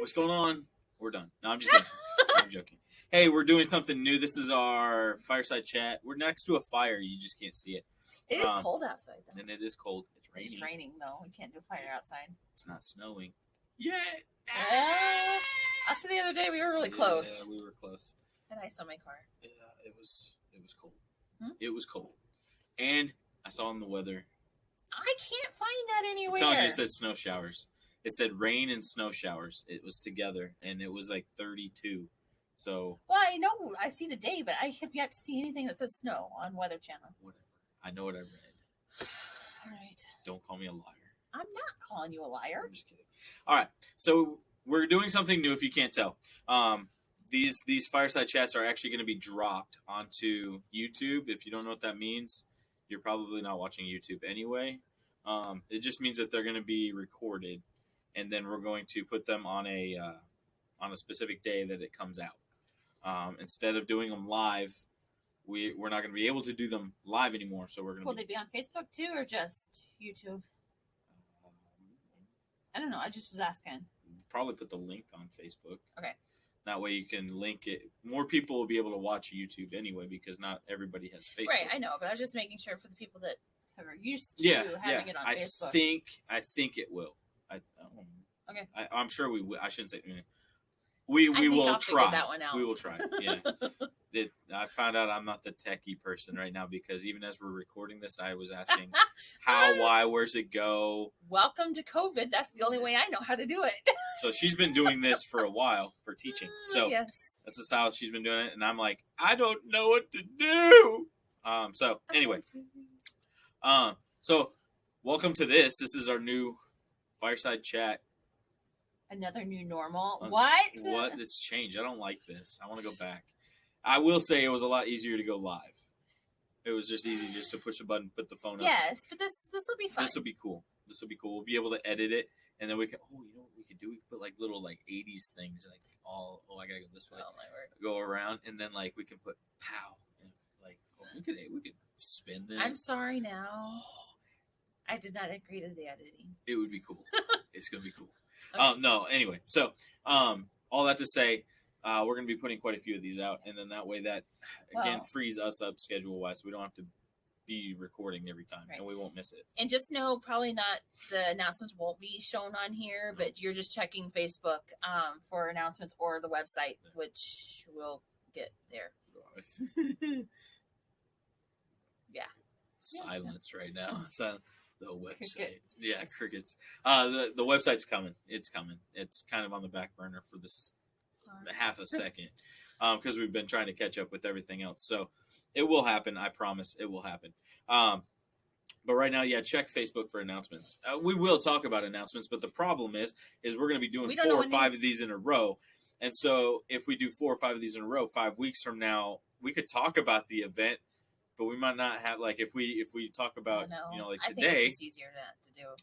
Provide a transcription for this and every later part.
what's going on? We're done. No, I'm just kidding. I'm joking. Hey, we're doing something new. This is our Fireside Chat. We're next to a fire. You just can't see it. It is cold outside, though. And it is cold. It's raining. It's raining, though. We can't do a fire outside. It's not snowing. Yeah. I said the other day we were really close. Yeah, we were close. And ice on my car. Yeah, it was cold. It was cold. And I saw in the weather. I can't find that anywhere. I'm telling you, it said snow showers. It said rain and snow showers. It was together, and it was like 32. So. Well, I know I see the day, but I have yet to see anything that says snow on Weather Channel. Whatever. I know what I read. All right. Don't call me a liar. I'm not calling you a liar. I'm just kidding. All right. So we're doing something new. If you can't tell, these fireside chats are actually going to be dropped onto YouTube. If you don't know what that means, you're probably not watching YouTube anyway. It just means that they're going to be recorded, and then we're going to put them on a specific day that it comes out. Instead of doing them live, we're not going to be able to do them live anymore. So we're going to. Will they be on Facebook too, or just YouTube? I don't know. I just was asking. Probably put the link on Facebook. Okay. That way you can link it. More people will be able to watch YouTube anyway because not everybody has Facebook. Right, I know, but I was just making sure for the people that are used to having it on Facebook. I think it will. Okay. I'm sure we will. I shouldn't say. We will try. That one out. We will try. Yeah. I found out I'm not the techie person right now because even as we're recording this, I was asking how, why, where's it go? Welcome to COVID. That's the only way I know how to do it. So she's been doing this for a while for teaching. So yes. This is how she's been doing it. And I'm like, I don't know what to do. So anyway, so welcome to this. This is our new Fireside Chat. Another new normal. What? It's changed. I don't like this. I want to go back. I will say it was a lot easier to go live. It was just easy just to push a button, put the phone up. Yes, but this will be fun. This will be cool. We'll be able to edit it, and then we can. Oh, you know what we could do? We could put like little 80s things, like all. Oh, I gotta go this way. Oh my word. Go around, and then we can put pow, and we could spin this. I'm sorry now. I did not agree to the editing. It would be cool. It's gonna be cool. Okay. No. Anyway, so all that to say. We're going to be putting quite a few of these out, and then that way that, again, frees us up schedule-wise, so we don't have to be recording every time, and we won't miss it. And just know, probably not, the announcements won't be shown on here, but you're just checking Facebook for announcements or the website, which will get there. Yeah. Silence right now. So the website. Crickets. Yeah, crickets. The website's coming. It's coming. It's kind of on the back burner for this half a second because we've been trying to catch up with everything else, so it will happen. I promise it will happen. But right now, check Facebook for announcements. We will talk about announcements, but the problem is we're going to be doing 4 or 5 of these in a row, and so if we do 4 or 5 of these in a row, 5 weeks from now, we could talk about the event, but we might not have if we talk about today. I think it's just easier to do.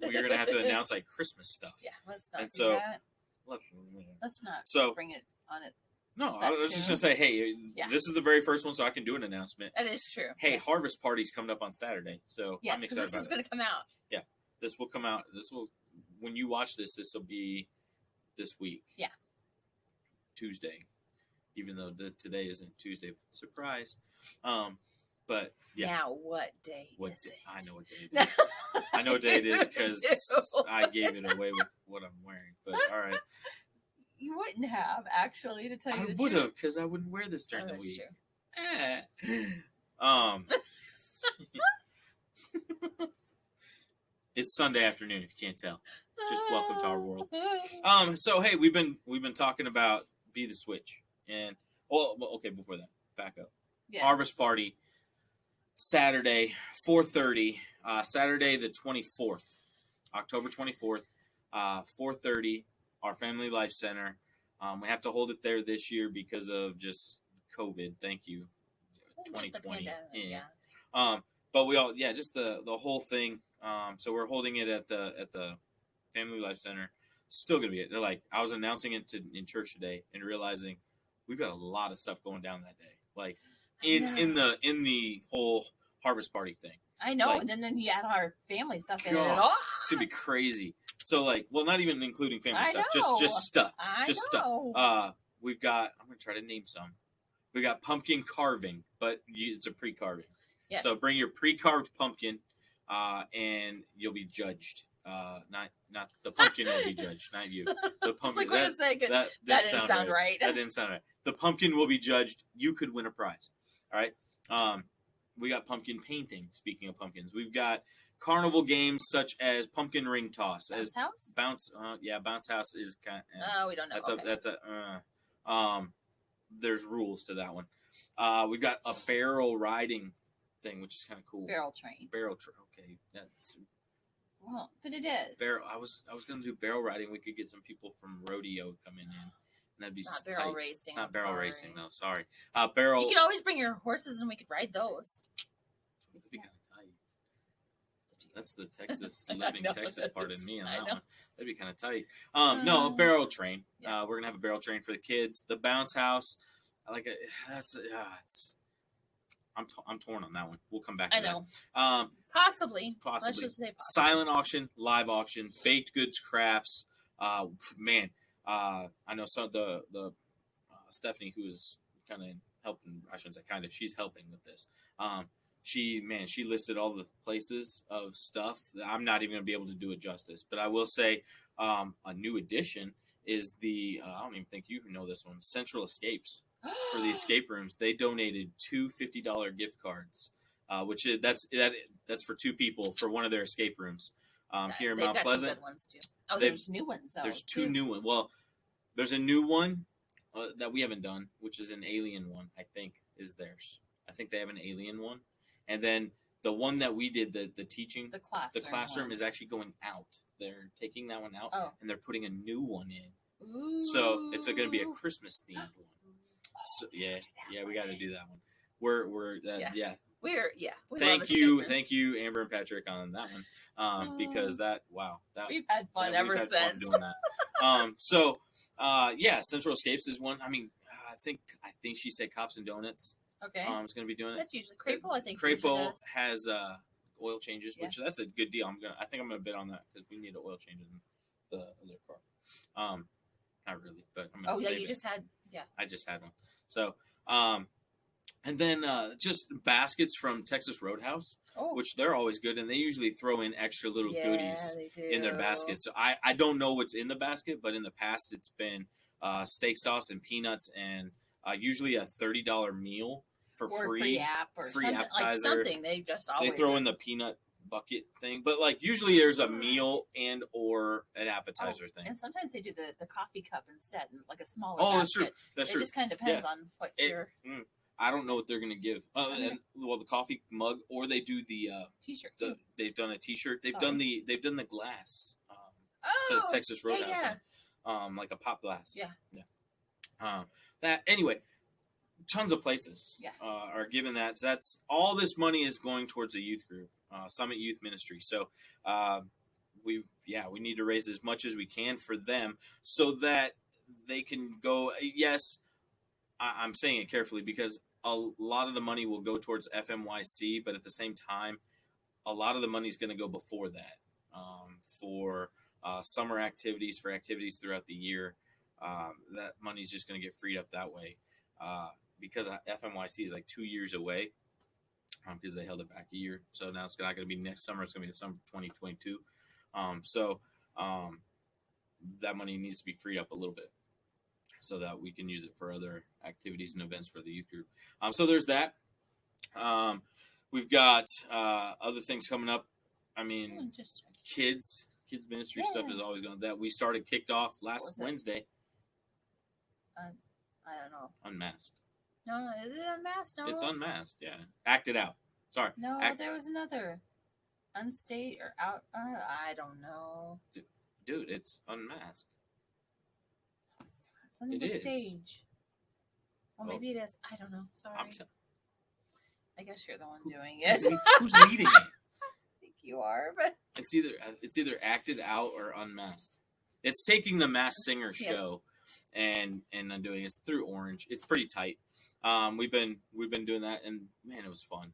We're going to have to announce Christmas stuff. Yeah, let's not do that. Let's not bring it on it. No, I was just going to say, hey, this is the very first one, so I can do an announcement. That is true. Hey, yes. Harvest Party's coming up on Saturday, so I'm excited about it. This is going to come out. Yeah, this will come out. When you watch this will be this week. Yeah. Tuesday, even though today isn't Tuesday. Surprise. But yeah. Now what day is it? I know what day it is. I know what day it is because I gave it away with what I'm wearing. But all right. You wouldn't have, actually, to tell you the truth. I would have, because I wouldn't wear this during the week. It's Sunday afternoon, if you can't tell. Just welcome to our world. So hey, we've been talking about Be the Switch, and okay, before that, back up. Yes. Harvest Party, Saturday, 4:30. Saturday the 24th, October 24th, 4:30. Our Family Life Center. We have to hold it there this year because of just COVID. Thank you, 2020. But we all, just the whole thing. So we're holding it at the Family Life Center. Still gonna be it. They're like, I was announcing it in church today and realizing we've got a lot of stuff going down that day. In the whole Harvest Party thing. I know, and then you add our family stuff in it all. It's gonna be crazy. So like, well, not even including family I stuff, know. just stuff, I just know. stuff. We've got. I'm gonna try to name some. We got pumpkin carving, but it's a pre-carving. Yeah. So bring your pre-carved pumpkin, and you'll be judged. Not the pumpkin will be judged, not you. The pumpkin. Like, that didn't sound right. That didn't sound right. The pumpkin will be judged. You could win a prize. All right. We got pumpkin painting. Speaking of pumpkins, we've got carnival games such as pumpkin ring toss. Bounce house. Bounce house is kind. No, we don't know. That's there's rules to that one. We've got a barrel riding thing, which is kind of cool. Barrel train. Okay, that's. Well, but it is. I was going to do barrel riding. We could get some people from rodeo coming in. And that'd be not barrel racing. It's not barrel racing, though. Sorry. Barrel. You can always bring your horses, and we could ride those. That'd be kind of tight. That's the Texas living Texas part in me on that one. That'd be kind of tight. No, a barrel train. Yeah. We're gonna have a barrel train for the kids. The bounce house. I like it. I'm torn on that one. We'll come back to that. I know. Possibly. Let's just say possibly. Silent auction, live auction, baked goods, crafts. Man, I know some the Stephanie, who is kind of helping. I shouldn't say kind of. She's helping with this. She listed all the places of stuff. I'm not even going to be able to do it justice. But I will say a new addition is the I don't even think you know this one. Central Escapes. For the escape rooms, they donated two $50 gift cards, which is that's for two people for one of their escape rooms here in Mount Pleasant. Some good ones too. Oh, there's new ones. There's two new ones. Well, there's a new one that we haven't done, which is an alien one. I think is theirs. I think they have an alien one, and then the one that we did the teaching, the classroom is actually going out. They're taking that one out, and they're putting a new one in. Ooh. So it's going to be a Christmas themed one. So, yeah, we got to do that one. We're thank you, Amber and Patrick, on that one, because we've had fun ever since fun doing that. Central Escapes is one. I mean, I think she said Cops and Donuts. Okay, is going to be doing it. That's usually Crapo. I think Crapo has oil changes, which that's a good deal. I think I'm going to bid on that because we need an oil change in the other car. Not really, but I'm going to save it. Just had I just had one. So, and then just baskets from Texas Roadhouse, which they're always good, and they usually throw in extra little goodies in their baskets. So I don't know what's in the basket, but in the past it's been steak sauce and peanuts, and usually a $30 meal for free appetizer. Like something they just always throw in the peanut bucket thing, but like usually there's a meal and or an appetizer thing, and sometimes they do the coffee cup instead, and like a smaller basket. That's true. It just kind of depends on what you're I don't know what they're gonna give and the coffee mug, or they do the t-shirt. They've done a t-shirt. They've done the glass says Texas Roadhouse like a pop glass. That anyway, tons of places are given that. So that's all this money is going towards a youth group, Summit Youth Ministry. So we need to raise as much as we can for them so that they can go. Yes, I'm saying it carefully because a lot of the money will go towards FMYC, but at the same time, a lot of the money is going to go before that for summer activities, for activities throughout the year. That money is just going to get freed up that way. Because FMYC is like 2 years away because they held it back a year. So now it's not going to be next summer. It's going to be the summer of 2022. That money needs to be freed up a little bit so that we can use it for other activities and events for the youth group. So there's that. We've got other things coming up. I mean, kids ministry stuff is always going. That we kicked off last Wednesday. I don't know. Unmasked. No, is it unmasked? No. It's unmasked, yeah. Acted out. Sorry. No, there was another. Unstate or out. I don't know. Dude, it's unmasked. It's on the stage. Well, maybe it is. I don't know. Sorry. I guess you're the one doing it. Who's leading it? I think you are, but it's either acted out or unmasked. It's taking the Masked Singer show and undoing it. It's through Orange. It's pretty tight. We've been doing that, and man, it was fun.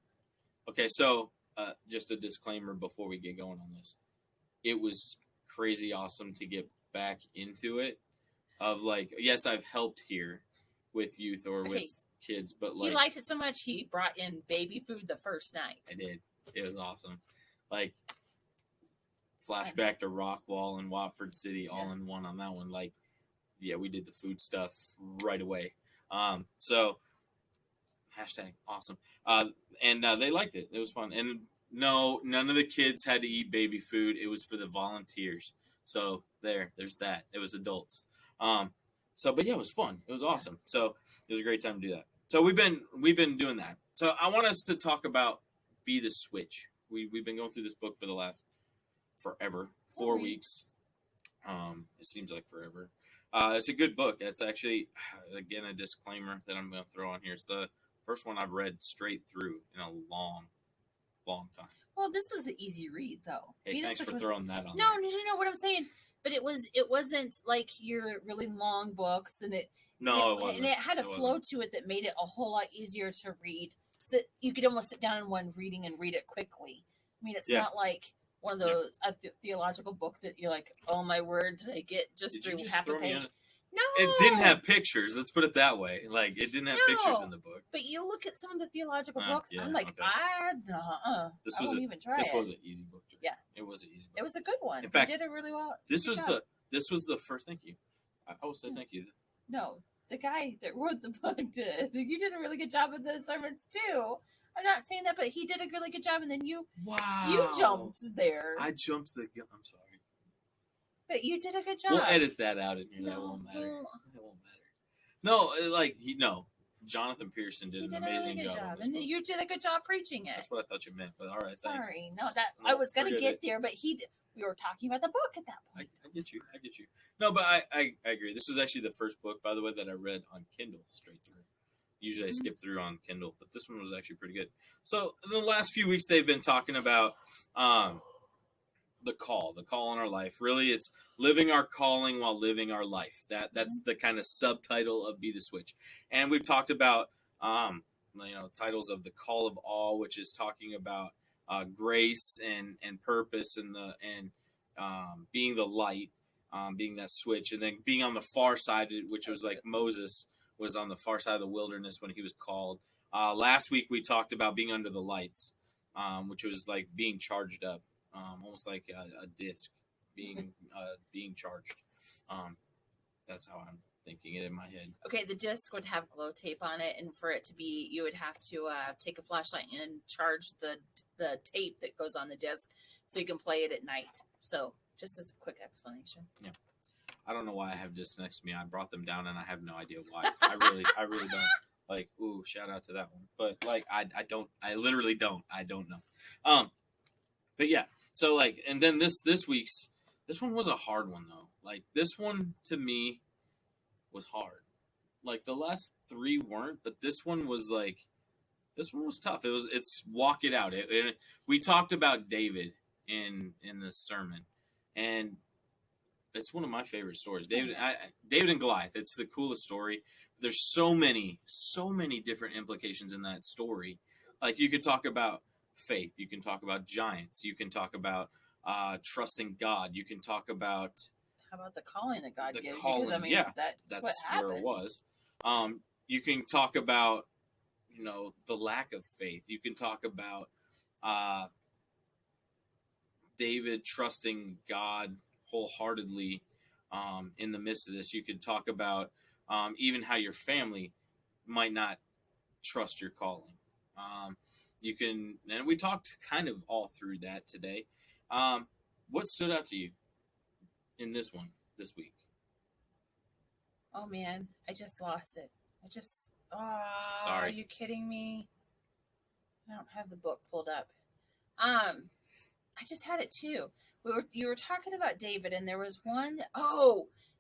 Okay, so just a disclaimer before we get going on this. It was crazy awesome to get back into it. Of like, yes, I've helped here with youth or with kids, but like he liked it so much he brought in baby food the first night. I did. It was awesome. Like flashback to Rockwall and Watford City all in one on that one. Like, yeah, we did the food stuff right away. So hashtag awesome. And they liked it. It was fun. And no, none of the kids had to eat baby food. It was for the volunteers. So there's that. It was adults. But yeah, it was fun. It was awesome. So it was a great time to do that. So we've been doing that. So I want us to talk about Be the Switch. We've been going through this book for the last forever, 4 weeks. It seems like forever. It's a good book. It's actually, again, a disclaimer that I'm going to throw on here. It's the first one I've read straight through in a long time. Well, this was an easy read, though. Hey, thanks for throwing that on. No, what I'm saying. But it wasn't like your really long books, and it wasn't. And it had a flow to it that made it a whole lot easier to read. So you could almost sit down in one reading and read it quickly. I mean, it's not like one of those theological books that you're like, oh my word, did I get through half a page? No, it didn't have pictures. Let's put it that way. Like it didn't have pictures in the book. But you look at some of the theological books. I'm like, I won't even try it. This was an easy book. Yeah, it was an easy book. It was a good one. In fact, you did it really well. This was the first. Thank you. I will say thank you. No, the guy that wrote the book did. You did a really good job with the sermons too. I'm not saying that, but he did a really good job. And then you jumped there. I jumped the gun. I'm sorry. But you did a good job. We'll edit that out in here. That won't matter. That won't matter. No, Jonathan Pearson did an amazing job. And you did a good job preaching it. That's what I thought you meant. But all right, thanks. Sorry, I was gonna get there, but we were talking about the book at that point. I get you. No, but I agree. This was actually the first book, by the way, that I read on Kindle straight through. Usually I skip through on Kindle, but this one was actually pretty good. So in the last few weeks, they've been talking about the call in our life. Really, it's living our calling while living our life. That's the kind of subtitle of Be the Switch. And we've talked about titles of The Call of All, which is talking about grace and purpose and being the light, being that switch, and then being on the far side, which was like Moses was on the far side of the wilderness when he was called. Last week we talked about being under the lights, which was like being charged up. Almost like a disc being charged. That's how I'm thinking it in my head. Okay, the disc would have glow tape on it, and for it to be, you would have to take a flashlight and charge the tape that goes on the disc so you can play it at night. So just as a quick explanation. Yeah. I don't know why I have discs next to me. I brought them down and I have no idea why. I really don't. Like, ooh, shout out to that one. But like I literally don't. I don't know. But yeah. So like, and then this one was a hard one though. Like this one to me was hard. Like the last three weren't, but this one was tough. It's walk it out. We talked about David in this sermon, and it's one of my favorite stories. David and Goliath. It's the coolest story. There's so many different implications in that story. Like you could talk about faith, you can talk about giants, you can talk about trusting God, you can talk about how about the calling that God gives you? Because I mean, that's what happens. Where it was. You can talk about the lack of faith. You can talk about David trusting God wholeheartedly in the midst of this. You could talk about even how your family might not trust your calling. And we talked kind of all through that today. What stood out to you in this week? Oh man, I just lost it. Sorry. Are you kidding me? I don't have the book pulled up. I just had it too. You were talking about David, and there was one.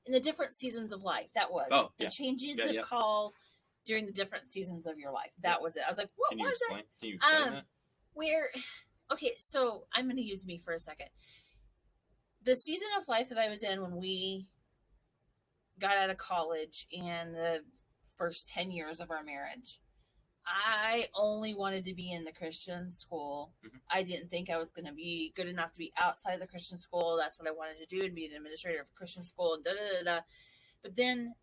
In the different seasons of life. That was the changes of call during the different seasons of your life. That was it. I was like, what was it? Can you explain that? Okay, so I'm going to use me for a second. The season of life that I was in when we got out of college and the first 10 years of our marriage, I only wanted to be in the Christian school. Mm-hmm. I didn't think I was going to be good enough to be outside the Christian school. That's what I wanted to do, and be an administrator of a Christian school, and da-da-da-da. But then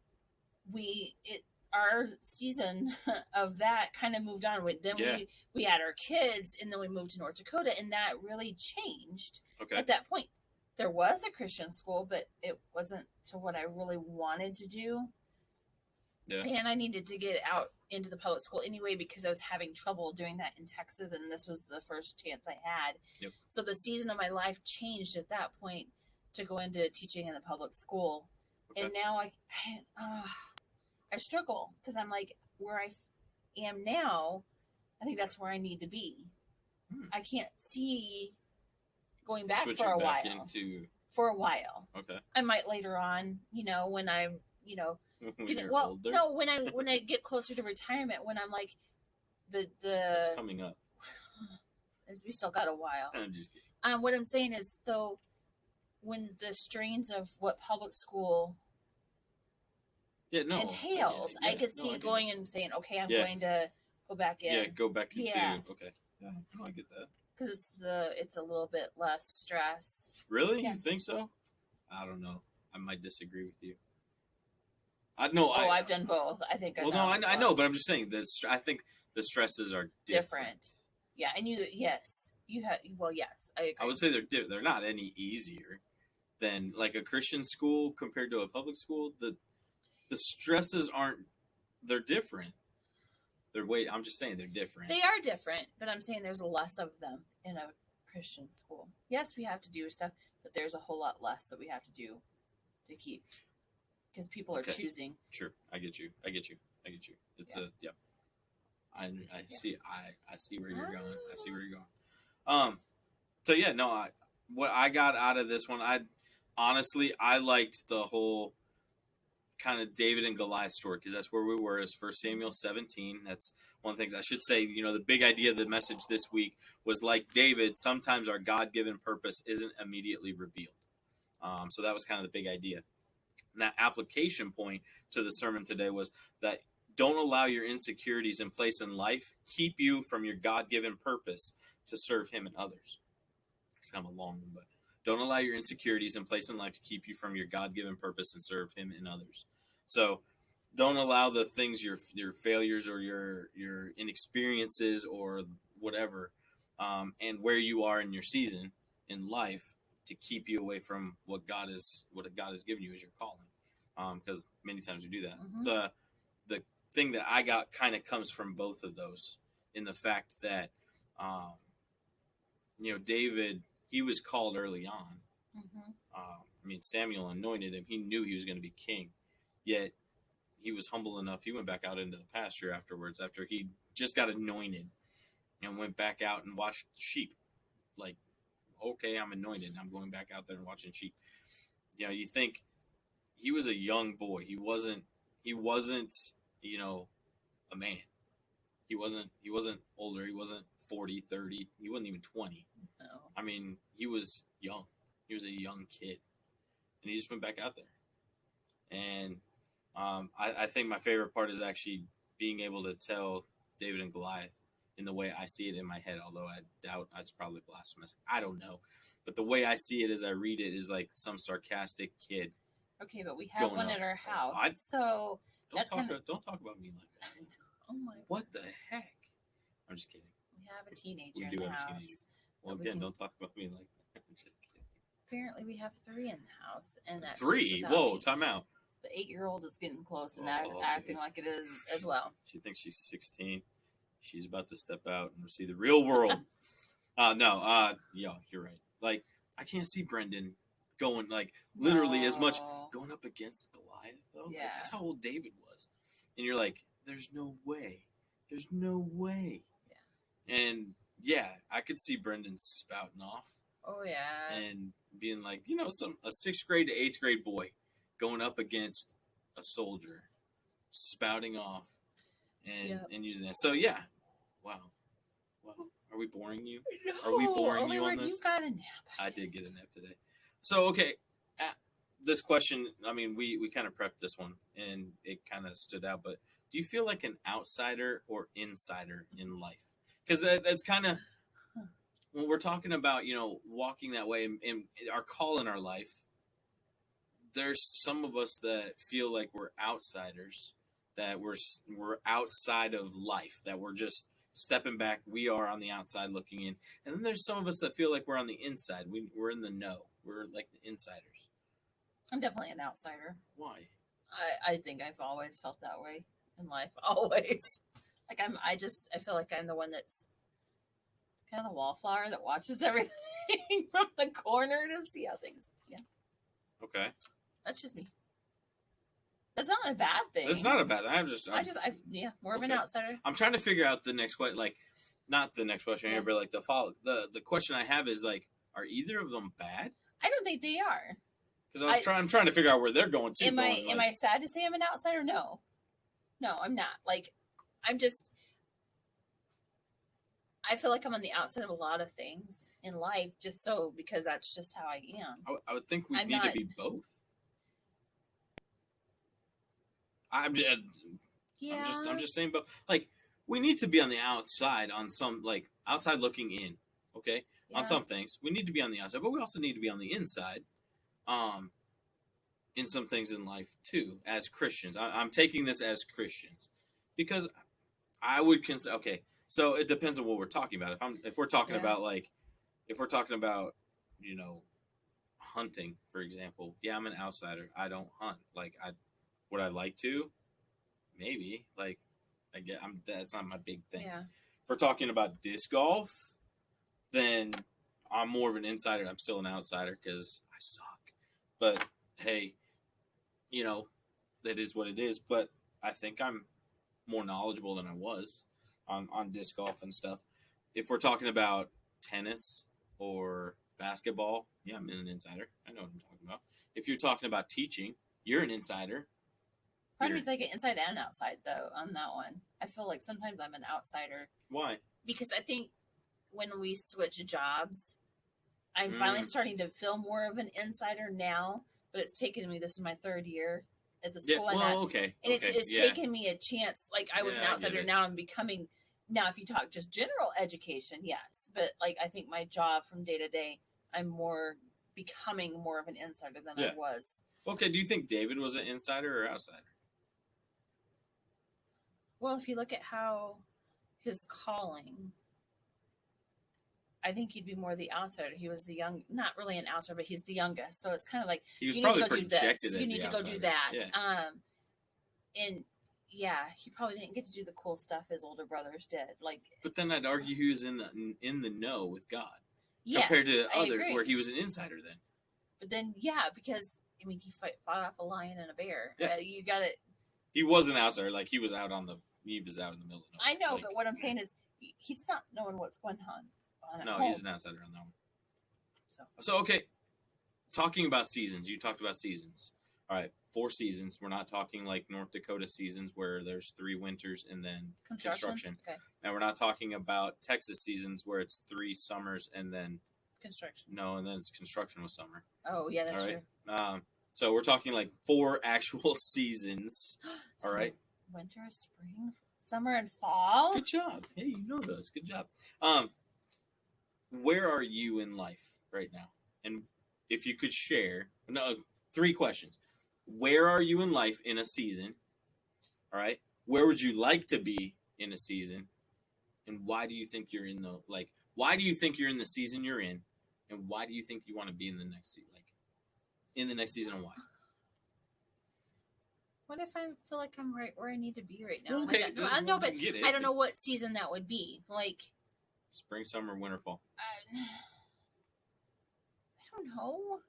our season of that kind of moved on. Then we had our kids, and then we moved to North Dakota, and that really changed at that point. There was a Christian school, but it wasn't to what I really wanted to do. Yeah. And I needed to get out into the public school anyway because I was having trouble doing that in Texas, and this was the first chance I had. Yep. So the season of my life changed at that point to go into teaching in the public school. Okay. And now I struggle because I'm like, where I am now, I think that's where I need to be. I can't see going back switching for a back while. Into... For a while. Okay. I might later on, when I'm, older? No, when I get closer to retirement, when I'm like It's coming up. We still got a while. I'm just kidding. What I'm saying is, though, when the strains of what public school entails, I could see going and saying, okay, I'm going to go back in. Yeah, go back into. Okay. Yeah, no, I get that. Because it's a little bit less stress. Really? Yeah. You think so? I don't know. I might disagree with you. I've done both. I think. I know, but I'm just saying that I think the stresses are different. Yeah, and yes, you have. Well, yes, I agree. I would say they're not any easier than like a Christian school compared to a public school. The stresses aren't. They're different. I'm just saying they're different. They are different, but I'm saying there's less of them in a Christian school. Yes, we have to do stuff, but there's a whole lot less that we have to do to keep. Because people are choosing. Sure, I get you. It's I see. I see where you're going. So yeah, no. What I got out of this one, I liked the whole kind of David and Goliath story because that's where we were. It's 1 Samuel 17. That's one of the things I should say. The big idea of the message this week was like David. Sometimes our God-given purpose isn't immediately revealed. So that was kind of the big idea. And that application point to the sermon today was that don't allow your insecurities in place in life keep you from your God-given purpose to serve him and others. It's kind of a long one, but don't allow your insecurities in place in life to keep you from your God-given purpose and serve him and others. So don't allow the things, your failures or your inexperiences or whatever, and where you are in your season in life to keep you away from what God has given you as your calling. Because many times we do that. Mm-hmm. The thing that I got kind of comes from both of those in the fact that, David, he was called early on. Mm-hmm. Samuel anointed him. He knew he was going to be king. Yet he was humble enough. He went back out into the pasture afterwards after he just got anointed and went back out and watched sheep. Like, okay, I'm anointed. I'm going back out there and watching sheep. You think he was a young boy. He wasn't, a man. He wasn't older. He wasn't 40, 30. He wasn't even 20. No. He was young. He was a young kid. And he just went back out there. And I think my favorite part is actually being able to tell David and Goliath in the way I see it in my head, although I doubt it's probably blasphemous. I don't know. But the way I see it as I read it is like some sarcastic kid. Okay, but we have one at our house. Don't talk about me like that. Oh my! What the heck? I'm just kidding. We have a teenager in the house. Well, again, don't talk about me like that. I'm just kidding. Apparently, we have 3 in the house, and that's 3. Whoa, time out. The 8-year-old is getting close and acting like it is as well. She thinks she's 16. She's about to step out and see the real world. Yeah, you're right. Like, I can't see Brendan going, like, literally as much going up against Goliath, though. Yeah. Like, that's how old David was. And you're like, there's no way. There's no way. Yeah. And, yeah, I could see Brendan spouting off. Oh, yeah. And being like, a 6th grade to 8th grade boy going up against a soldier, spouting off and using that. So, yeah. Wow. Are we boring you? No, Are we boring you on this? You got a nap. I did get a nap today. So, okay. this question, I mean, we kind of prepped this one and it kind of stood out, but do you feel like an outsider or insider in life? Because that's kind of, when we're talking about, walking that way and our call in our life, there's some of us that feel like we're outsiders, that we're outside of life, that we're just stepping back. We are on the outside looking in. And then there's some of us that feel like we're on the inside. We're in the know. We're like the insiders. I'm definitely an outsider. Why? I think I've always felt that way in life. Always. Like I feel like I'm the one that's kind of the wallflower that watches everything from the corner to see how things. Yeah. Okay. That's just me. That's not a bad thing. It's not a bad thing. More of an outsider. I'm trying to figure out the next question. Like, not the next question here, but like the follow. The question I have is like, are either of them bad? I don't think they are. Because I'm trying to figure out where they're going to. Am I sad to say I'm an outsider? No, I'm not. Like, I feel like I'm on the outside of a lot of things in life, because that's just how I am. I would think we need to be both. I'm just saying, but like, we need to be on the outside on some, like, outside looking in. Okay, on some things we need to be on the outside, but we also need to be on the inside. In some things in life too, as Christians. I'm taking this as Christians because I would consider. Okay, so it depends on what we're talking about. If we're talking about hunting, for example. Yeah, I'm an outsider. I don't hunt. Like, would I like to? Maybe. Like, that's not my big thing. Yeah. If we're talking about disc golf, then I'm more of an insider. I'm still an outsider because I suck. But hey, that is what it is. But I think I'm more knowledgeable than I was on disc golf and stuff. If we're talking about tennis or basketball, yeah, I'm an insider. I know what I'm talking about. If you're talking about teaching, you're an insider. Part of me is like an inside and outside, though, on that one. I feel like sometimes I'm an outsider. Why? Because I think when we switch jobs, I'm finally starting to feel more of an insider now, but it's taken me, this is my third year at the school I'm at. Okay. And it's taken me a chance. Like, I was an outsider, now I'm becoming, now if you talk just general education, yes. But, like, I think my job from day to day, I'm becoming more of an insider than I was. Okay, do you think David was an insider or outsider? Well, if you look at how his calling, I think he'd be more the outsider. He was not really an outsider, but he's the youngest. So it's kind of like, you need to go do this. You need to go do that. Yeah. And yeah, he probably didn't get to do the cool stuff his older brothers did. Like, but then I'd argue he was in the know with God, compared to others where he was an insider then. But then, because I mean, he fought off a lion and a bear. Yeah. You got it. He was an outsider. Like, he was out in the middle of nowhere. I know, but what I'm saying is, he's not knowing what's going on. No, he's an outsider on that one. So okay, talking about seasons. You talked about seasons. All right, 4 seasons. We're not talking like North Dakota seasons where there's 3 winters and then construction. Okay. And we're not talking about Texas seasons where it's 3 summers and then construction. No, and then it's construction with summer. Oh yeah, that's true. So we're talking like 4 actual seasons. All right. Winter, spring, summer, and fall. Good job. Hey, you know those. Good job. Where are you in life right now? And if you could share, 3 questions. Where are you in life in a season? All right. Where would you like to be in a season? And why do you think you're in why do you think you're in the season you're in? And why do you think you want to be in the next season? In the next season, and why? What if I feel like I'm right where I need to be right now? Okay. I know, but I don't know what season that would be. Like, spring, summer, winter, fall. I don't know.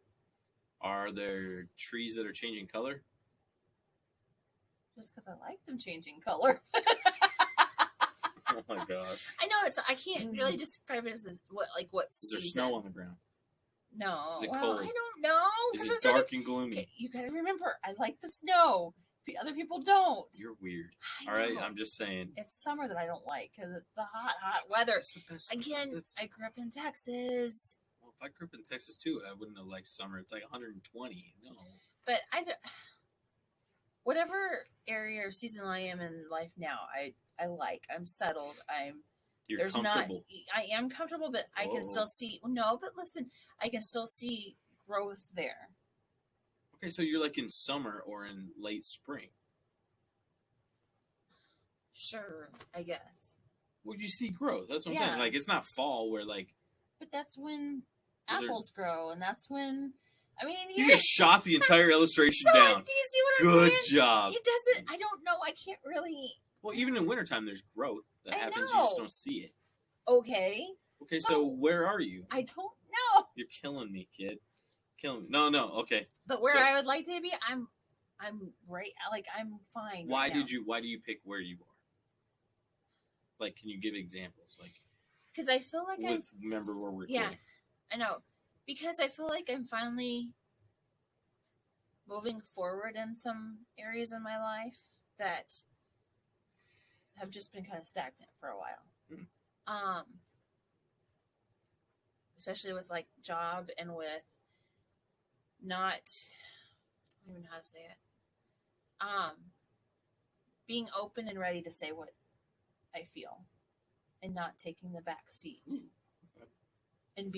Are there trees that are changing color? Just because I like them changing color. Oh my god! I know I can't really describe it as what season. Is there snow on the ground? No. Is it cold? I don't know. Is it dark and gloomy? Okay, you gotta remember, I like the snow. Other people don't. You're weird. All right, I'm just saying. It's summer that I don't like because it's the hot weather. Again, I grew up in Texas. Well, I grew up in Texas too, I wouldn't have liked summer. It's like 120. No. But whatever area or season I am in life now, I like. I'm settled. You're comfortable. I am comfortable, but I can still see. No, but listen, I can still see growth there. Okay, so you're like in summer or in late spring. Sure, I guess. Well, you see growth. That's what I'm saying. Like, it's not fall where, like... But that's when apples grow, and that's when... I mean... You just shot the entire illustration so, down. Do you see what I'm saying? Good job. It doesn't... I don't know. I can't really... Well, even in wintertime, there's growth that happens. Know. You just don't see it. Okay. Okay, so where are you? I don't know. You're killing me, kid. Killing me. No, okay. But where I would like to be, I'm right... Like, I'm fine. Why do you pick where you are? Like, can you give examples? Like, because I feel like remember where we're going. I know. Because I feel like I'm finally moving forward in some areas in my life that have just been kind of stagnant for a while. Especially with like job and with not, I don't even know how to say it. Being open and ready to say what I feel and not taking the back seat and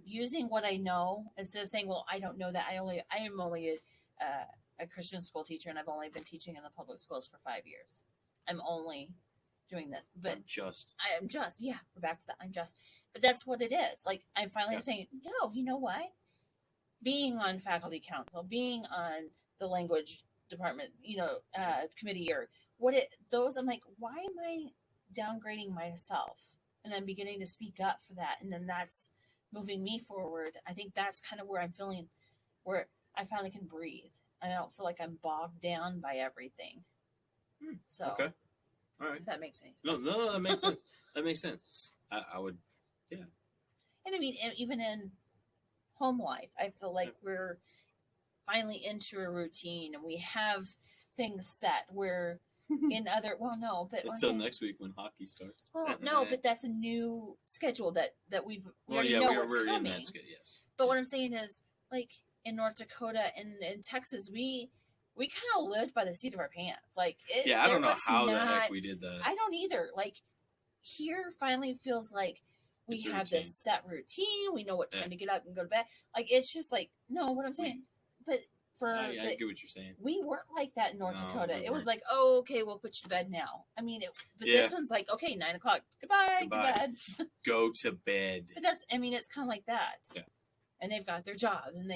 using what I know instead of saying, well, I don't know that. I am only a Christian school teacher and I've only been teaching in the public schools for 5 years. I'm only doing this, but I'm just, we're back to that. I'm just, but that's what it is. Like, I'm finally saying, no, you know what? Being on faculty council, being on the language department, committee or I'm like, why am I downgrading myself? And I'm beginning to speak up for that. And then that's moving me forward. I think that's kind of where I'm feeling, where I finally can breathe. I don't feel like I'm bogged down by everything. So, okay. All right. If that makes any sense. No, that makes sense. That makes sense. I would, yeah. And I mean, even in home life, I feel like we're finally into a routine and we have things set where in other, until next week when hockey starts. Well, no, but that's a new schedule that we already know what's coming. In that schedule, yes. But what I'm saying is, like in North Dakota and in Texas, we kind of lived by the seat of our pants. Like, I don't know how the heck we did that. I don't either. Like, here finally feels like we have this set routine. We know what time to get up and go to bed. Like, it's just like, no, what I'm saying. But I get what you're saying. We weren't like that in North Dakota. It was like, oh, okay, we'll put you to bed now. I mean, this one's like, okay, 9:00, goodbye. Go bed. Go to bed. But it's kind of like that. Yeah. And they've got their jobs and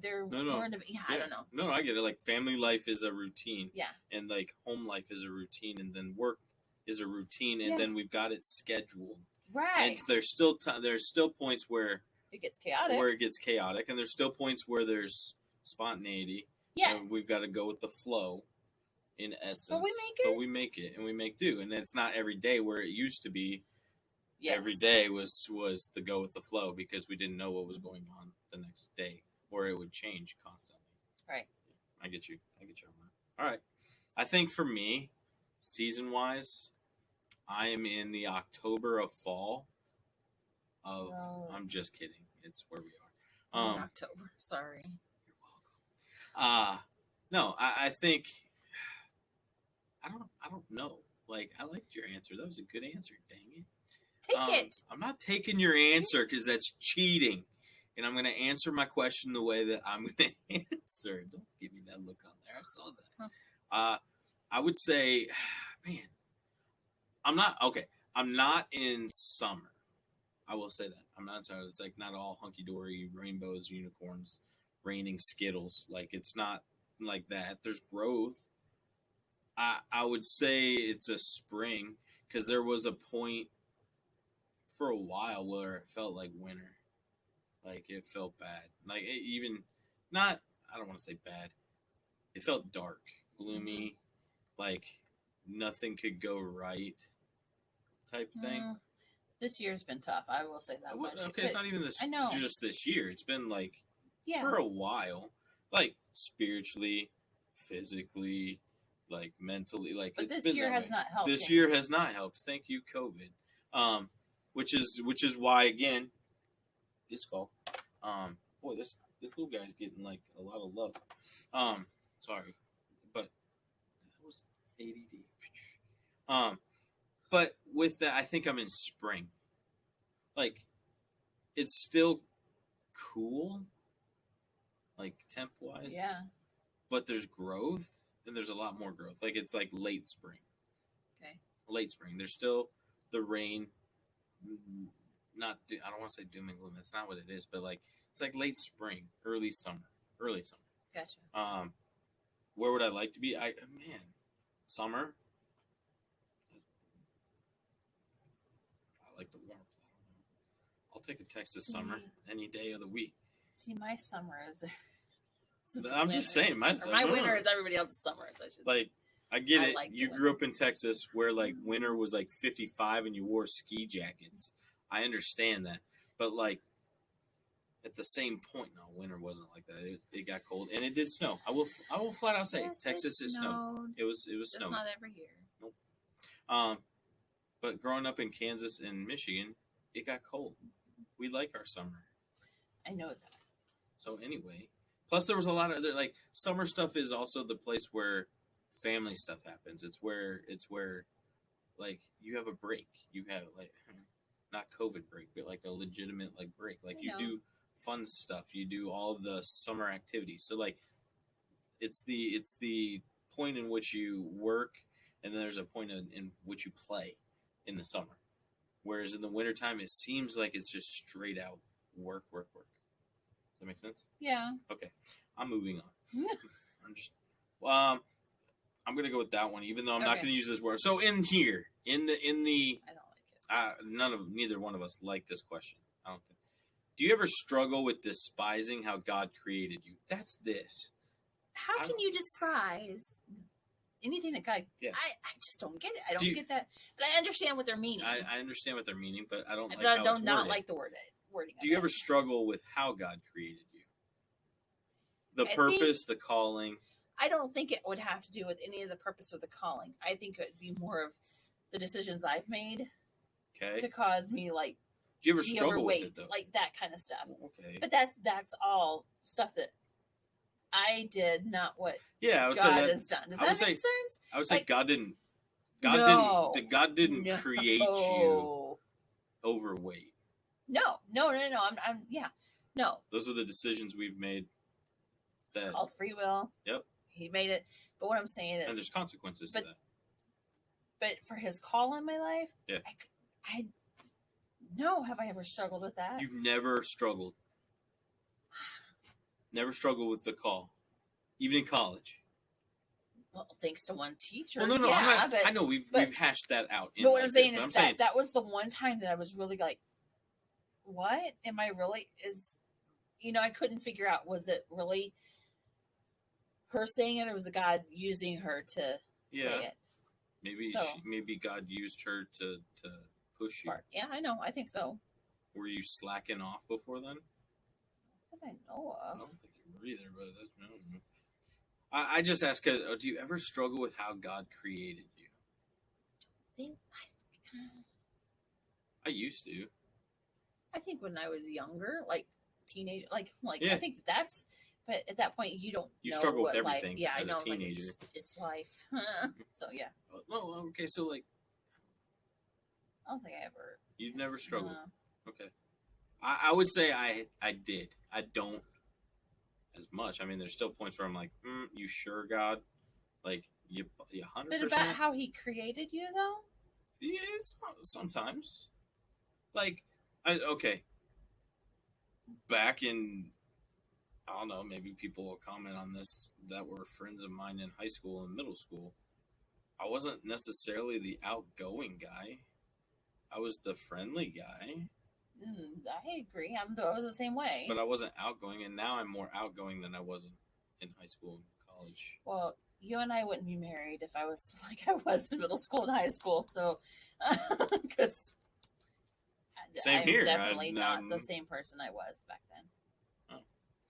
they're learned to be, I don't know. No, I get it. Like, family life is a routine. Yeah. And like home life is a routine, and then work is a routine, and then we've got it scheduled. Right. And there's still points where it gets chaotic. And there's still points where there's spontaneity. Yes. And we've got to go with the flow in essence. But we make it and we make do. And it's not every day where it used to be. Yes. Every day was the go with the flow because we didn't know what was going on the next day, or it would change constantly. Right. I get you on that. All right. I think for me, season-wise, I am in the October of fall of... No. I'm just kidding. It's where we are. October. Sorry. You're welcome. No, I think... I don't know. Like, I liked your answer. That was a good answer. Dang it. Take it. I'm not taking your answer because that's cheating. And I'm going to answer my question the way that I'm going to answer. Don't give me that look on there. I saw that. Huh. I would say, man, I'm not in summer. I will say that. I'm not in summer. It's like not all hunky-dory, rainbows, unicorns, raining Skittles. Like, it's not like that. There's growth. I would say it's a spring because there was a point for a while where it felt like winter. Like, it felt bad. Like, I don't want to say bad. It felt dark, gloomy, like nothing could go right type thing. This year's been tough. I will say that much. Okay, it's not even just this year. It's been like for a while, like spiritually, physically, like mentally. Like, but this year has not helped. This year has not helped. Thank you, COVID. Which is why, again, disc golf. Boy, this little guy's getting like a lot of love. Sorry, but that was ADD. But with that, I think I'm in spring. Like, it's still cool, like temp wise. Yeah. But there's growth, and there's a lot more growth. Like, it's like late spring. Okay. Late spring. There's still the rain. I don't want to say doom and gloom. That's not what it is. But like, it's like late spring, early summer. Gotcha. Where would I like to be? Summer. I like the warmth. I'll take a Texas summer any day of the week. See, my summer is. I'm just saying, my winter is everybody else's summer. So I get it. You grew up in Texas where like winter was like 55 and you wore ski jackets. I understand that, but like at the same point, no, winter wasn't like that. It got cold and it did snow. I will flat out say Texas is snowed. It was snow. It's not every year. Nope. But growing up in Kansas and Michigan, it got cold. We like our summer. I know that. So anyway, plus there was a lot of other, like, summer stuff is also the place where family stuff happens. It's where like you have a break. You have like not COVID break, but like a legitimate like break. Like you do fun stuff. You do all of the summer activities. So like it's the point in which you work, and then there's a point in which you play in the summer. Whereas in the wintertime, it seems like it's just straight out work. Does that make sense? Yeah. Okay. I'm moving on. I'm going to go with that one, even though I'm not going to use this word. So in here, in the, I don't like it. Neither one of us like this question. I don't think. Do you ever struggle with despising how God created you? That's this. How can you despise anything that God? Yeah. I just don't get it. I don't get that. But I understand what they're meaning. I understand what they're meaning, but I don't. I don't like the wording. Do you ever struggle with how God created you? The purpose, the calling. I don't think it would have to do with any of the purpose or the calling. I think it would be more of the decisions I've made to cause me like. Do you ever struggle with it though? Like that kind of stuff. Okay. But that's all stuff that I did, not what God has done. Does that make sense? I would say God didn't create you overweight. No. I'm no. Those are the decisions we've made. It's called free will. Yep. He made it. But what I'm saying is, and there's consequences to that. But for his call in my life, yeah. Have I ever struggled with that? You've never struggled. Never struggled with the call, even in college. Well, thanks to one teacher. Well, no, I know we've hashed that out. But what I'm saying is that was the one time that I was really like, "What am I really?" I couldn't figure out, was it really her saying it, or was it God using her to say it? Maybe God used her to push you. Yeah, I know. I think so. Were you slacking off before then? Not that I know of. I don't think you were either, but that's no. I just ask, do you ever struggle with how God created you? I used to. I think when I was younger, like teenager, like yeah. I think that's. But at that point, you don't. You struggle with everything. Life, as a teenager. Like it's life. So yeah. No, okay. So like, I don't think I ever. You've never struggled. Okay. I would say I did. I don't as much. I mean, there's still points where I'm like, you sure, God? Like, you 100%. But about how He created you, though? Yeah, sometimes. Like, okay. Back in, I don't know, maybe people will comment on this, that were friends of mine in high school and middle school. I wasn't necessarily the outgoing guy. I was the friendly guy. I agree. I was the same way. But I wasn't outgoing, and now I'm more outgoing than I was in high school and college. Well, you and I wouldn't be married if I was like I was in middle school and high school. So, because I'm here. Definitely not the same person I was back then. Oh.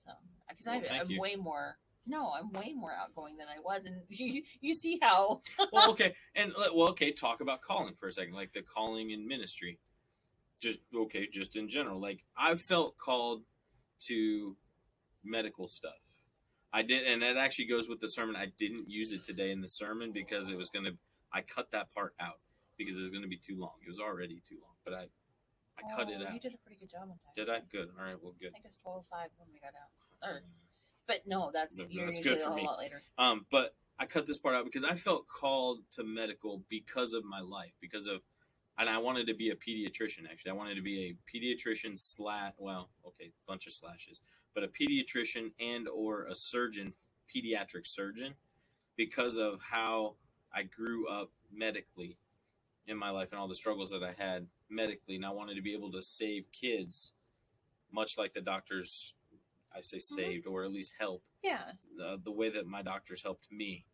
So, because I'm way more. No, I'm way more outgoing than I was, and you see how. Okay, talk about calling for a second, like the calling in ministry. Just in general. Like, I felt called to medical stuff. I did, and that actually goes with the sermon. I didn't use it today in the sermon because I cut that part out because it was going to be too long. It was already too long, but I cut it out. You did a pretty good job on time. Did I? Good. All right. Well, good. I think it's 12:05 when we got out. But no, you're that's usually good for a me. lot later. But I cut this part out because I felt called to medical because of my life, and I wanted to be a pediatrician. Actually, I wanted to be a pediatrician bunch of slashes, but a pediatrician and or a surgeon, pediatric surgeon, because of how I grew up medically in my life and all the struggles that I had medically. And I wanted to be able to save kids, much like the doctors, I say saved, or at least help. Yeah. The way that my doctors helped me.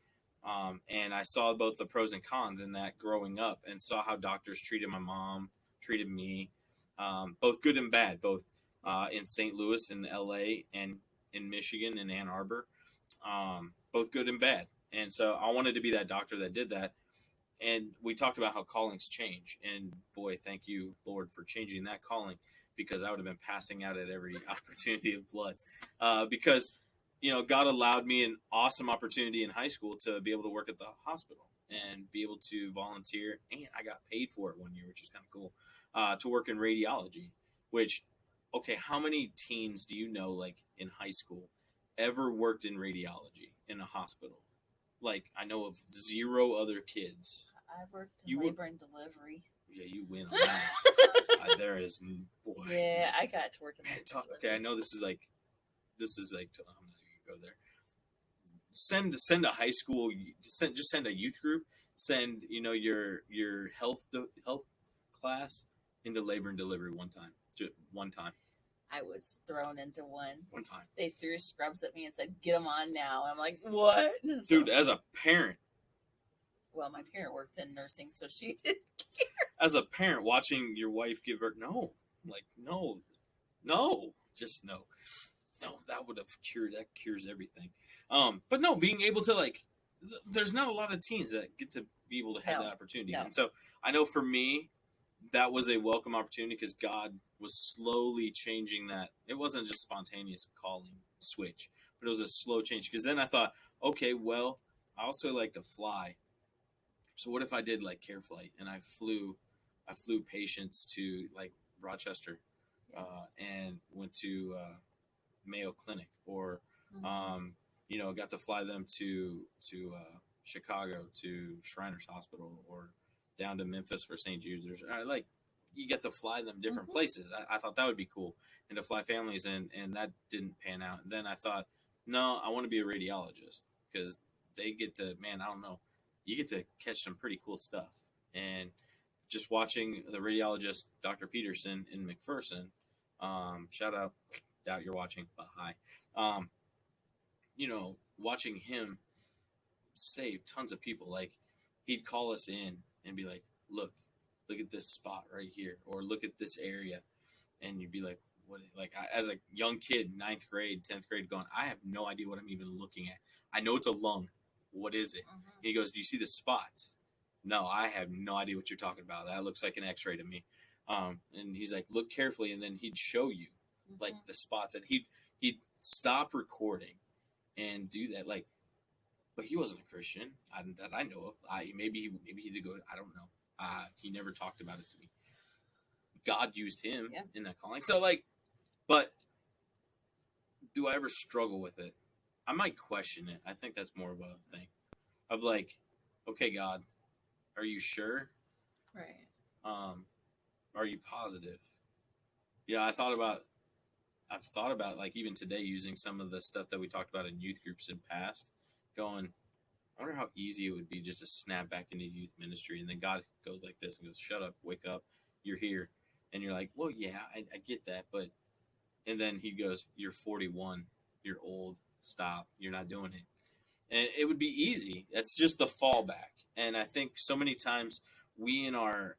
And I saw both the pros and cons in that growing up, and saw how doctors treated my mom, treated me, both good and bad, both in St. Louis and LA and in Michigan and Ann Arbor, both good and bad. And so I wanted to be that doctor that did that. And we talked about how callings change. And boy, thank you, Lord, for changing that calling, because I would have been passing out at every opportunity of blood. Because God allowed me an awesome opportunity in high school to be able to work at the hospital and be able to volunteer. And I got paid for it one year, which is kind of cool, to work in radiology, how many teens do you know, like in high school, ever worked in radiology in a hospital? Like, I know of 0 other kids. I worked in labor and delivery. Yeah, you win on that. There is, boy. Yeah, I got to work in labor and delivery. Okay, I know this is like, I'm not go there. Send a high school. Send a youth group. Send your health class into labor and delivery one time. Just one time. I was thrown into one. One time. They threw scrubs at me and said, "Get them on now." I'm like, "What?" Dude, as a parent. Well, my parent worked in nursing, so she didn't care. As a parent, watching your wife give birth, no, just no. No, that would have cures everything. But no, being able to there's not a lot of teens that get to be able to have that opportunity. No. And so I know for me, that was a welcome opportunity because God was slowly changing that. It wasn't just spontaneous calling switch, but it was a slow change. Because then I thought, okay, well, I also like to fly. So what if I did like care flight and I flew patients to like Rochester, and went to Mayo Clinic, or got to fly them to Chicago to Shriners Hospital, or down to Memphis for St. Jude's. You get to fly them different places. I thought that would be cool, and to fly families, and that didn't pan out. And then I thought, no, I want to be a radiologist because they get to, I don't know, you get to catch some pretty cool stuff. And just watching the radiologist, Dr. Pearson in McPherson, shout out, doubt you're watching, but hi. Watching him save tons of people. Like, he'd call us in and be like, look at this spot right here, or look at this area. And you'd be like, what? Like, as a young kid, 9th grade, 10th grade, going, I have no idea what I'm even looking at. I know it's a lung. What is it? And he goes, do you see the spots? No, I have no idea what you're talking about. That looks like an x-ray to me. And he's like, look carefully. And then he'd show you like the spots, and he'd stop recording and do that. Like, but he wasn't a Christian that I know of. Maybe he did go. I don't know. He never talked about it to me. God used him in that calling. So but do I ever struggle with it? I might question it. I think that's more of a thing of like, okay, God, are you sure? Right. Are you positive? I've thought about like even today using some of the stuff that we talked about in youth groups in past, going, I wonder how easy it would be just to snap back into youth ministry. And then God goes like this and goes, shut up, wake up, you're here. And you're like, well, yeah, I get that. But, and then he goes, you're 41, you're old, stop, you're not doing it. And it would be easy. That's just the fallback. And I think so many times we in our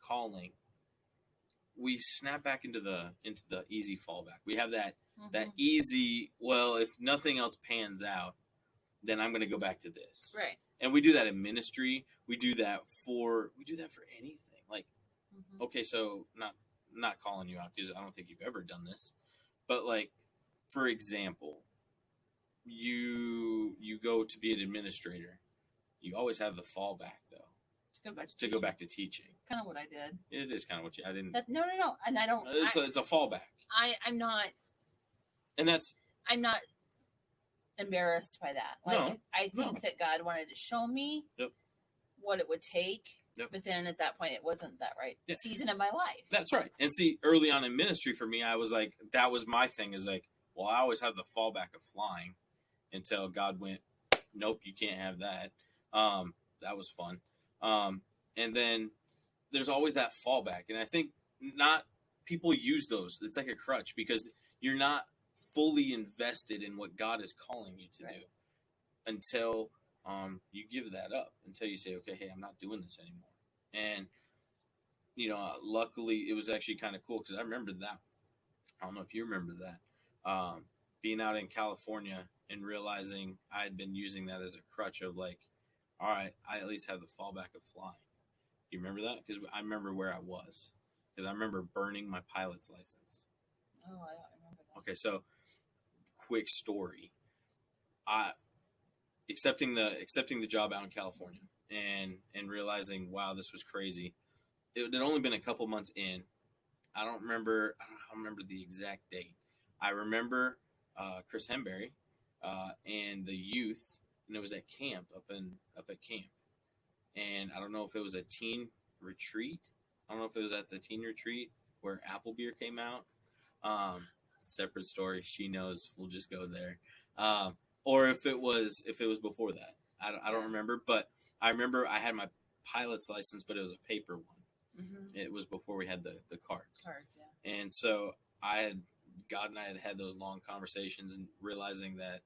calling, we snap back into the easy fallback. We have that easy, well, if nothing else pans out, then I'm going to go back to this. Right. And we do that in ministry. We do that for anything. Like, Okay, so not calling you out because I don't think you've ever done this, but like, for example, you go to be an administrator. You always have the fallback though. To go back to teaching. It's kind of what I did. It is kind of what I didn't. No, and I don't. It's a fallback. I'm not. And that's. I'm not embarrassed by that. Like, I think that God wanted to show me what it would take. Yep. But then at that point, it wasn't that right season of my life. That's right. And see, early on in ministry for me, I was like, that was my thing. Is like, well, I always have the fallback of flying until God went, nope, you can't have that. That was fun. And then there's always that fallback. And I think not people use those. It's like a crutch because you're not fully invested in what God is calling you to do until you give that up, until you say, okay, hey, I'm not doing this anymore. And, luckily it was actually kind of cool because I remember that. I don't know if you remember that. Being out in California and realizing I had been using that as a crutch of like, all right, I at least have the fallback of flying. Do you remember that? Because I remember where I was. Because I remember burning my pilot's license. Oh, I don't remember that. Okay, so quick story. Accepting the job out in California and realizing, wow, this was crazy. It had only been a couple months in. I don't remember the exact date. I remember Chris Hemberry and the youth, and it was at camp up at camp. And I don't know if it was a teen retreat. I don't know if it was at the teen retreat where Apple Beer came out. Separate story. She knows. We'll just go there. Or if it was before that. I don't remember. But I remember I had my pilot's license, but it was a paper one. Mm-hmm. It was before we had the cards. Yeah. And so God and I had those long conversations and realizing that,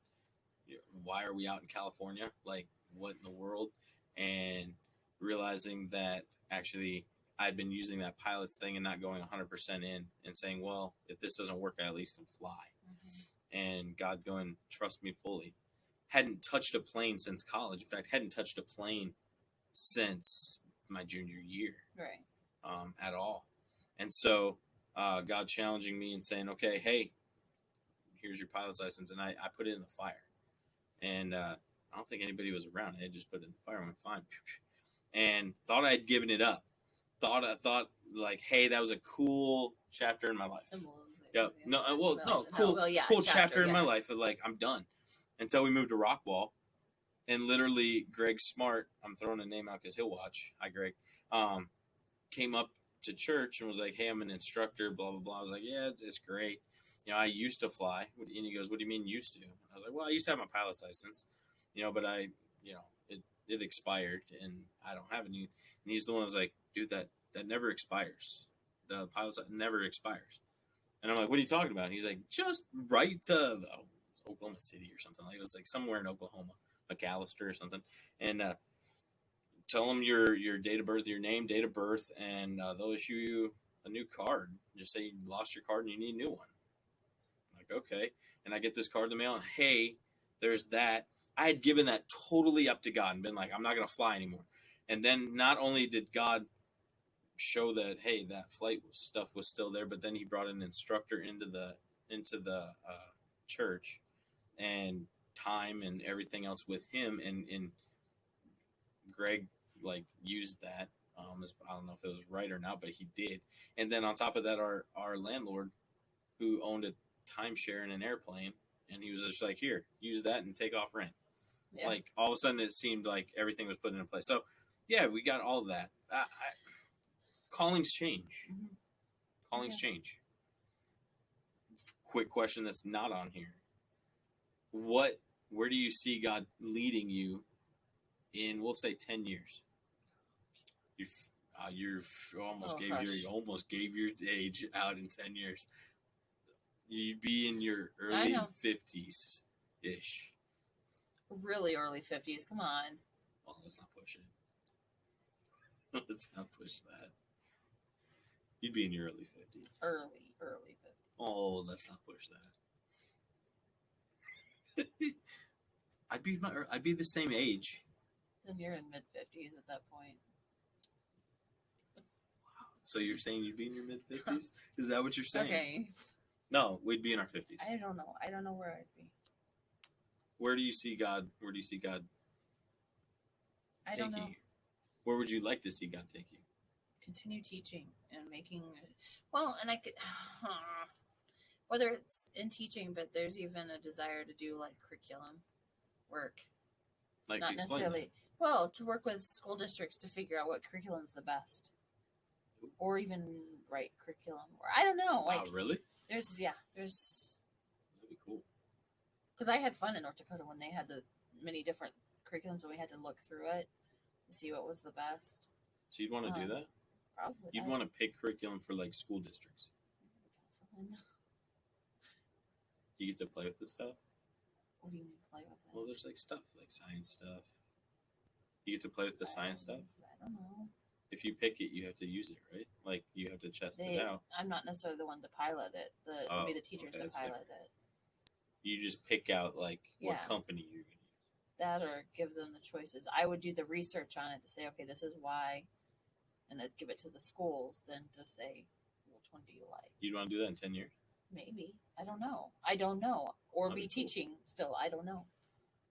why are we out in California? Like, what in the world? And realizing that actually I'd been using that pilot's thing and not going 100% in and saying, well, if this doesn't work, I at least can fly. Mm-hmm. And God going, trust me fully. Hadn't touched a plane since college. In fact, hadn't touched a plane since my junior year. Right. At all. And so God challenging me and saying, okay, hey, here's your pilot's license. And I put it in the fire. And I don't think anybody was around. I just put it in the fire and went fine. And thought I'd given it up. Thought like, hey, that was a cool chapter in my life. Yep. Cool chapter in my life. Of like, I'm done. And so we moved to Rockwall. And literally, Greg Smart, I'm throwing a name out because he'll watch. Hi, Greg. Came up to church and was like, hey, I'm an instructor, blah, blah, blah. I was like, yeah, it's great. I used to fly. And he goes, what do you mean used to? I was like, well, I used to have my pilot's license, but it expired and I don't have any. And he's the one that was like, dude, that never expires. The pilot's license never expires. And I'm like, what are you talking about? And he's like, just right to Oklahoma City or something. Like, it was like somewhere in Oklahoma, McAllister or something. And tell them your date of birth, your name, date of birth, and they'll issue you a new card. Just say you lost your card and you need a new one. I'm like, okay. And I get this card in the mail, and hey, there's that. I had given that totally up to God and been like, I'm not going to fly anymore. And then not only did God show that, hey, that flight stuff was still there, but then he brought an instructor into the church and time and everything else with him. And Greg used that. I don't know if it was right or not, but he did. And then on top of that, our landlord, who owned a timeshare in an airplane, and he was just like, here, use that and take off rent. Yeah. Like, all of a sudden it seemed like everything was put into place. So yeah, we got all of that. Callings change. Mm-hmm. Callings change. Quick question that's not on here. Where do you see God leading you in, we'll say, 10 years? You almost gave your age out in 10 years. You'd be in your early 50s ish. Really early 50s. Come on. Well, let's not push it. Let's not push that. You'd be in your early 50s. Early 50s. Oh, let's not push that. I'd be the same age. Then you're in mid 50s at that point. Wow, So you're saying you'd be in your mid-50s? Is that what you're saying? Okay. No, we'd be in our 50s. I don't know. I don't know where I'd be. Where do you see God? Where do you see God take you? Where would you like to see God take you? Continue teaching and making. Well, and I could. Whether it's in teaching, but there's even a desire to do like curriculum work. Like not necessarily. That. Well, to work with school districts to figure out what curriculum is the best, or even write curriculum, or I don't know. Like, really? There's. That'd be cool. Because I had fun in North Dakota when they had the many different curriculums and we had to look through it to see what was the best. So you'd want to do that? Probably. You'd want to pick curriculum for like school districts. You get to play with this stuff? What do you mean play with it? Well, there's like stuff, like science stuff. You get to play with the science stuff? I don't know. If you pick it, you have to use it, right? Like, you have to test it out. I'm not necessarily the one to pilot it. It'd be the teachers to pilot it. You just pick out, like, what company you're going to use. That or give them the choices. I would do the research on it to say, okay, this is why, and I'd give it to the schools, then to say, which one do you like? You'd want to do that in 10 years? Maybe. I don't know. Or be teaching still. I don't know.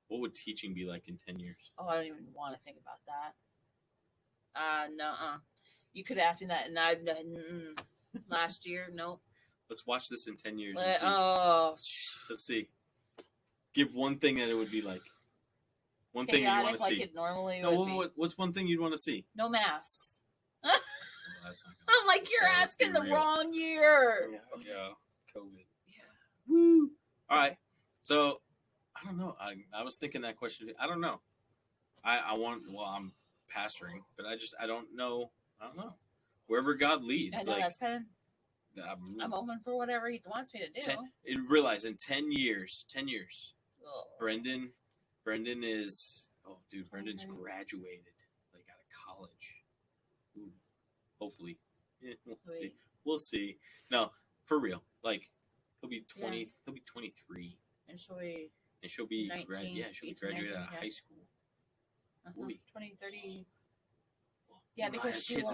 What would teaching be like in 10 years? Oh, I don't even want to think about that. Nuh-uh. You could ask me that, and last year, nope. Let's watch this in 10 years. Let's see. Give one thing that it would be like. One chaotic, thing you want to like see. It normally would be. What's one thing you'd want to see? No masks. I'm like, you're asking the wrong year. Yeah. COVID. Yeah. Woo. All right. So, I don't know. I was thinking that question. I don't know. I'm pastoring, but I don't know. Wherever God leads. I know, like, that's kind of, I'm open for whatever he wants me to do. Realize in 10 years, oh. Brendan is, Brendan's graduated, like, out of college. Ooh, hopefully. Yeah, we'll see. No, for real. Like, he'll be 20, he'll be 23. And she'll be 19, she'll be graduated out of high school. 20, 30. Yeah, because she'll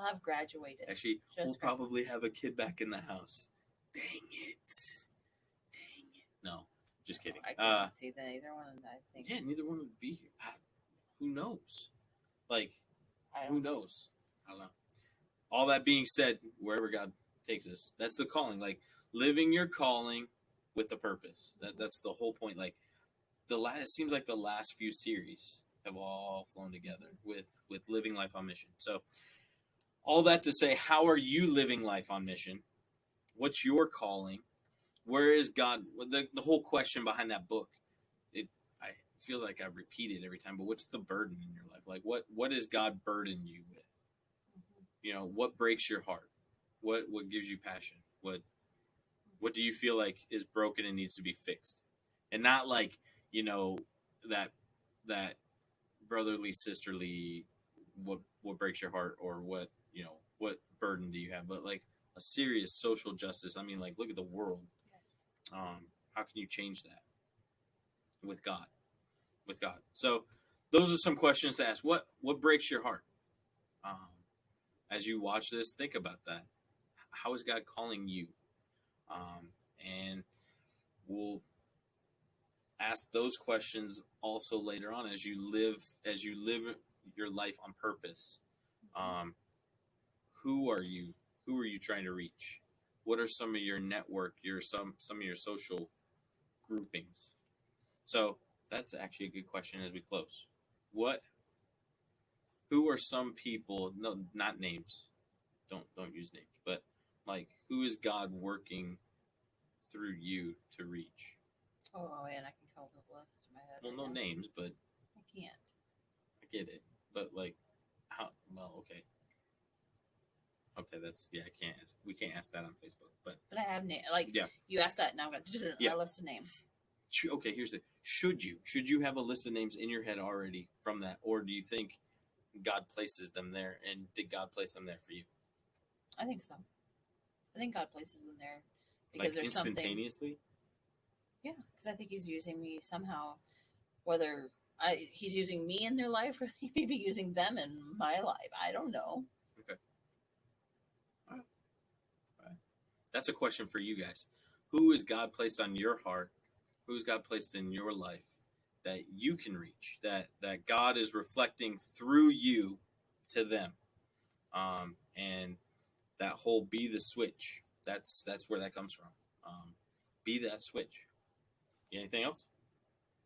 have graduated. Actually, we'll probably have a kid back in the house. Dang it. No, just kidding. I can't see that either one of them, I think. Yeah, neither one would be here. Who knows? Like, who knows? I don't know. All that being said, wherever God takes us, that's the calling. Like, living your calling with a purpose. That's the whole point. Like, it seems like the last few series have all flown together with living life on mission. So, all that to say, how are you living life on mission? What's your calling? Where is God? The whole question behind that book, it feels like I repeat it every time, but what's the burden in your life? Like, what does God burden you with? You know, what breaks your heart? What gives you passion? What do you feel like is broken and needs to be fixed? And not like, you know, that brotherly, sisterly, what breaks your heart, or what burden do you have? But like a serious social justice. I mean, like, look at the world. How can you change that with God? So those are some questions to ask. What breaks your heart? As you watch this, think about that. How is God calling you? And we'll ask those questions also later on as you live your life on purpose. Who are you? Who are you trying to reach? What are some of your network, some of your social groupings? So that's actually a good question as we close. Who are some people? No, not names. Don't use names. But like, who is God working through you to reach? Oh, and I can come up with a list in my head. Well, no names, but I can't. I get it, but like, how? Well, okay. I can't. We can't ask that on Facebook, but I have you asked that, now I've got a list of names. Okay, here's the. Should you have a list of names in your head already from that, or do you think God places them there, and did God place them there for you? I think so. I think God places them there because there's something instantaneously. Yeah, because I think He's using me somehow. Whether He's using me in their life, or He may be using them in my life. I don't know. Okay. That's a question for you guys. Who is God placed on your heart? Who's God placed in your life that you can reach? That God is reflecting through you to them, and that whole be the switch. That's where that comes from. Be that switch. Anything else?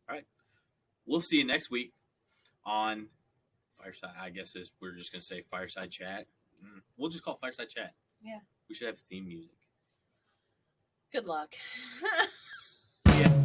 All right. We'll see you next week on Fireside. I guess we're just gonna say Fireside Chat. We'll just call Fireside Chat. Yeah. We should have theme music. Good luck. Yeah.